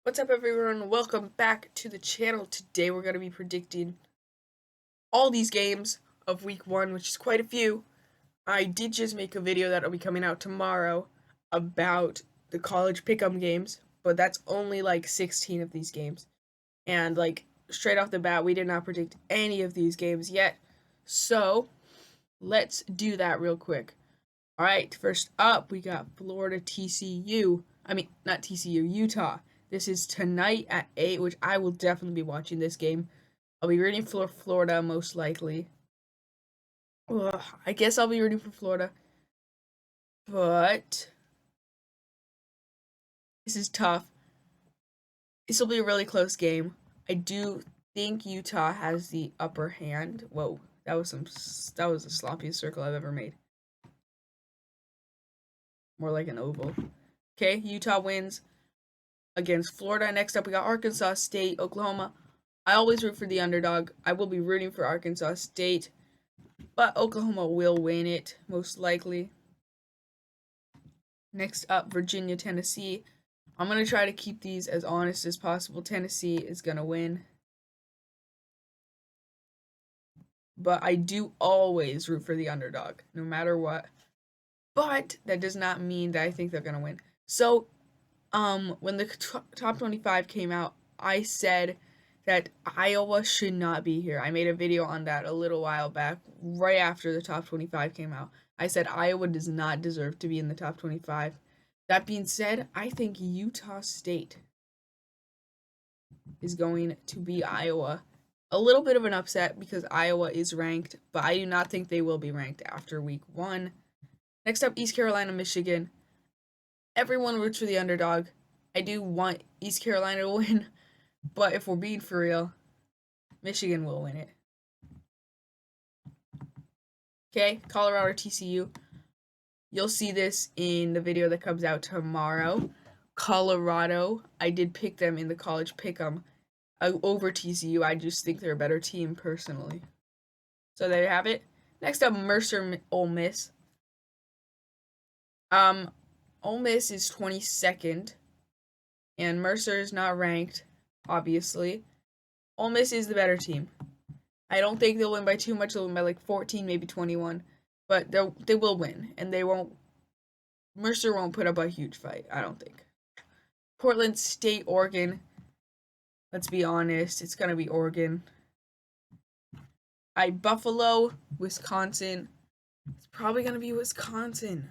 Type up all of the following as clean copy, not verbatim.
What's up, everyone? Welcome back to the channel. Today we're going to be predicting all these games of week 1, which is quite a few. I did just make a video that will be coming out tomorrow about the college pick'em games, but that's only like 16 of these games. And like straight off the bat, we did not predict any of these games yet. So let's do that real quick. All right, first up, we got Florida TCU. I mean, not TCU, Utah. This is tonight at 8, which I will definitely be watching this game. I'll be rooting for Florida most likely. Ugh, I guess I'll be rooting for Florida. But this is tough. This will be a really close game. I do think Utah has the upper hand. Whoa, that was the sloppiest circle I've ever made. More like an oval. Okay, Utah wins against Florida. Next up, we got Arkansas State, Oklahoma. I always root for the underdog. I will be rooting for Arkansas State, but Oklahoma will win it, most likely. Next up, Virginia, Tennessee. I'm going to try to keep these as honest as possible. Tennessee is going to win. But I do always root for the underdog, no matter what. But that does not mean that I think they're going to win. So, when the top 25 came out, I said that Iowa should not be here. I made a video on that a little while back, right after the top 25 came out. I said Iowa does not deserve to be in the top 25. That being said, I think Utah State is going to be Iowa. A little bit of an upset because Iowa is ranked, but I do not think they will be ranked after week 1. Next up, East Carolina, Michigan. Everyone roots for the underdog. I do want East Carolina to win, but if we're being for real, Michigan will win it. Okay, Colorado, TCU. You'll see this in the video that comes out tomorrow. Colorado, I did pick them in the college pick'em over TCU. I just think they're a better team personally. So there you have it. Next up, Mercer, Ole Miss. Ole Miss is 22nd, and Mercer is not ranked, obviously. Ole Miss is the better team. I don't think they'll win by too much. They'll win by like 14, maybe 21. But they will win, and they won't. Mercer won't put up a huge fight, I don't think. Portland State, Oregon. Let's be honest, it's gonna be Oregon. Buffalo, Wisconsin. It's probably gonna be Wisconsin.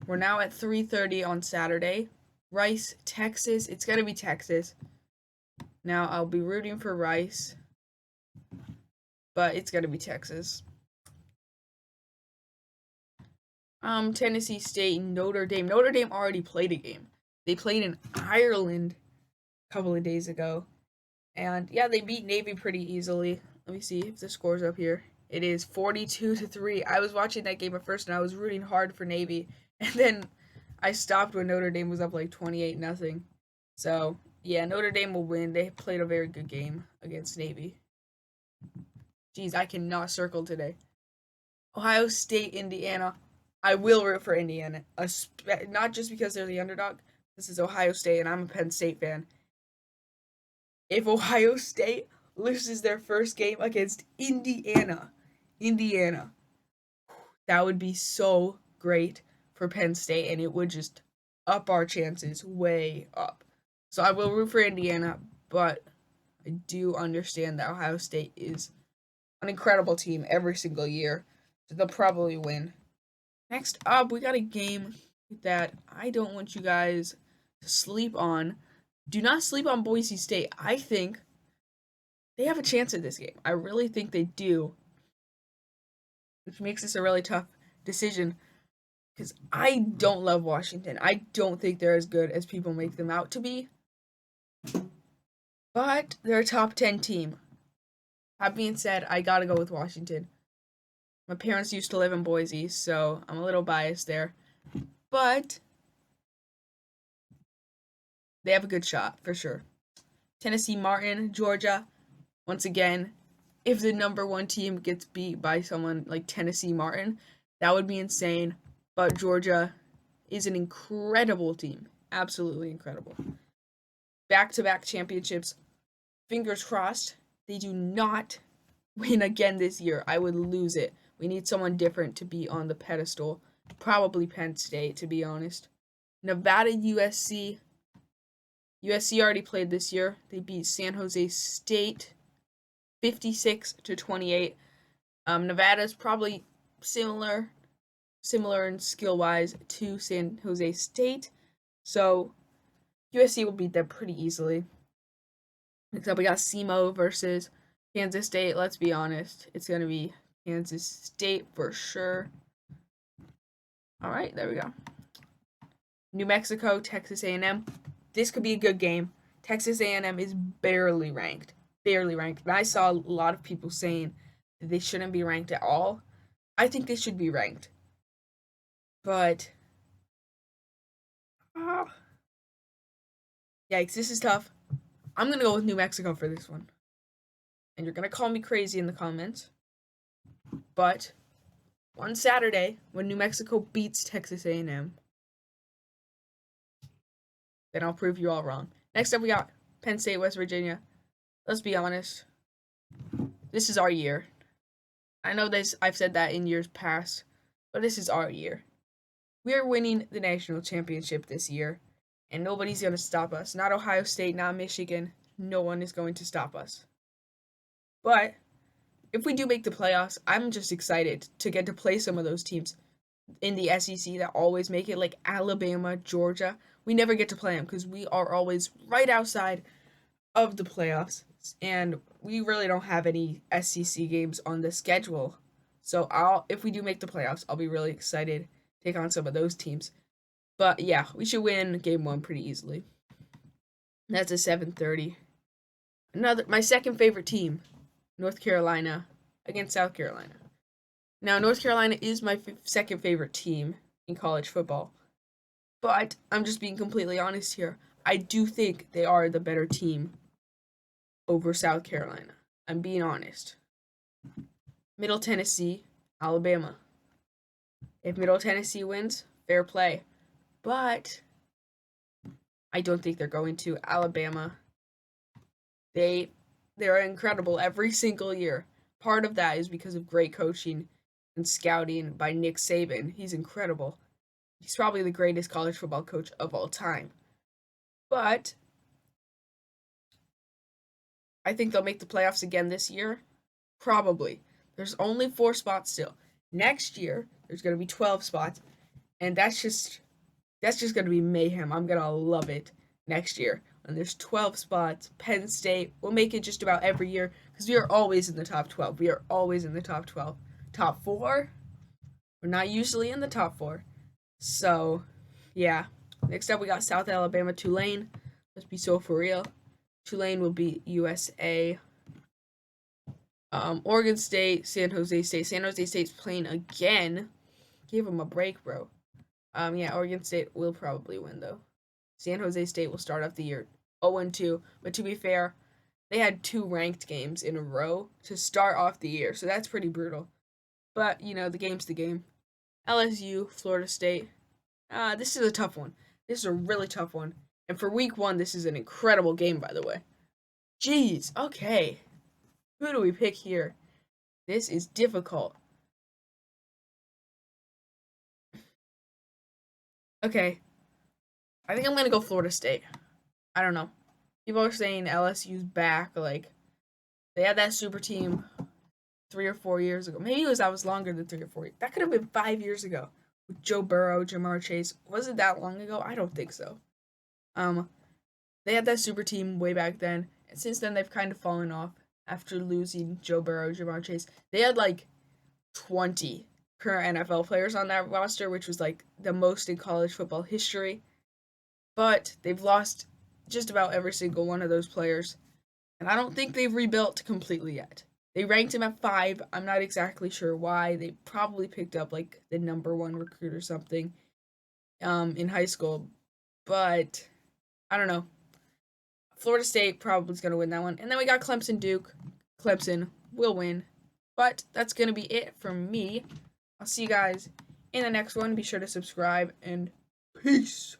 We're now at 3:30 on Saturday. Rice, Texas. It's gonna be Texas. Now I'll be rooting for Rice, but it's gonna be Texas. Tennessee State, Notre Dame. Notre Dame already played a game. They played in Ireland a couple of days ago. And yeah, they beat Navy pretty easily. Let me see if the score's up here. It is 42-3. I was watching that game at first and I was rooting hard for Navy. And then I stopped when Notre Dame was up like 28-0. So yeah, Notre Dame will win. They played a very good game against Navy. Jeez, I cannot circle today. Ohio State, Indiana. I will root for Indiana, not just because they're the underdog. This is Ohio State, and I'm a Penn State fan. If Ohio State loses their first game against Indiana, that would be so great for Penn State, and it would just up our chances way up. So I will root for Indiana, but I do understand that Ohio State is an incredible team every single year, so they'll probably win. Next up, we got a game that I don't want you guys to sleep on. Do not sleep on Boise State. I think they have a chance at this game. I really think they do, which makes this a really tough decision because I don't love Washington. I don't think they're as good as people make them out to be, but they're a top 10 team. That being said, I gotta go with Washington. My parents used to live in Boise, so I'm a little biased there. But they have a good shot, for sure. Tennessee, Martin, Georgia. Once again, if the number 1 team gets beat by someone like Tennessee, Martin, that would be insane. But Georgia is an incredible team. Absolutely incredible. Back-to-back championships. Fingers crossed they do not win again this year. I would lose it. We need someone different to be on the pedestal. Probably Penn State, to be honest. Nevada, USC. USC already played this year. They beat San Jose State 56-28. Nevada's probably similar in skill-wise to San Jose State. So USC will beat them pretty easily. Next up, we got SEMO versus Kansas State. Let's be honest. It's going to be Kansas State for sure. All right, there we go. New Mexico, Texas A&M. This could be a good game. Texas A&M is barely ranked. And I saw a lot of people saying that they shouldn't be ranked at all. I think they should be ranked. But yikes, this is tough. I'm going to go with New Mexico for this one. And you're going to call me crazy in the comments. But on Saturday, when New Mexico beats Texas A&M, then I'll prove you all wrong. Next up, we got Penn State, West Virginia. Let's be honest. This is our year. I know this. I've said that in years past, but this is our year. We are winning the national championship this year, and nobody's going to stop us. Not Ohio State, not Michigan. No one is going to stop us. But if we do make the playoffs, I'm just excited to get to play some of those teams in the SEC that always make it, like Alabama, Georgia. We never get to play them because we are always right outside of the playoffs, and we really don't have any SEC games on the schedule. So if we do make the playoffs, I'll be really excited to take on some of those teams. But yeah, we should win game 1 pretty easily. That's a 7:30. My second favorite team, North Carolina against South Carolina. Now, North Carolina is my second favorite team in college football. But I'm just being completely honest here. I do think they are the better team over South Carolina. I'm being honest. Middle Tennessee, Alabama. If Middle Tennessee wins, fair play. But I don't think they're going to. Alabama, they're incredible every single year. Part of that is because of great coaching and scouting by Nick Saban. He's incredible. He's probably the greatest college football coach of all time. But I think they'll make the playoffs again this year. Probably. There's only 4 spots still. Next year, there's going to be 12 spots. And that's just going to be mayhem. I'm going to love it next year. And there's 12 spots. Penn State will make it just about every year because we are always in the top 12. We are always in the top 12. Top 4? We're not usually in the top 4. So, yeah. Next up, we got South Alabama, Tulane. Let's be so for real. Tulane will beat USA. Oregon State, San Jose State. San Jose State's playing again. Give them a break, bro. Yeah, Oregon State will probably win, though. San Jose State will start off the year 0-2. But to be fair, they had 2 ranked games in a row to start off the year. So that's pretty brutal. But, the game's the game. LSU, Florida State. This is a tough one. This is a really tough one. And for week 1, this is an incredible game, by the way. Jeez, okay. Who do we pick here? This is difficult. Okay. I think I'm going to go Florida State. I don't know. People are saying LSU's back. Like, they had that super team 3 or 4 years ago. Maybe that was longer than 3 or 4 years. That could have been 5 years ago. With Joe Burrow, Jamar Chase. Was it that long ago? I don't think so. They had that super team way back then. And since then, they've kind of fallen off after losing Joe Burrow, Jamar Chase. They had, 20 current NFL players on that roster, which was, the most in college football history. But they've lost just about every single one of those players. And I don't think they've rebuilt completely yet. They ranked him at 5. I'm not exactly sure why. They probably picked up, the number 1 recruit or something in high school. But I don't know. Florida State probably is going to win that one. And then we got Clemson, Duke. Clemson will win. But that's going to be it from me. I'll see you guys in the next one. Be sure to subscribe, and peace.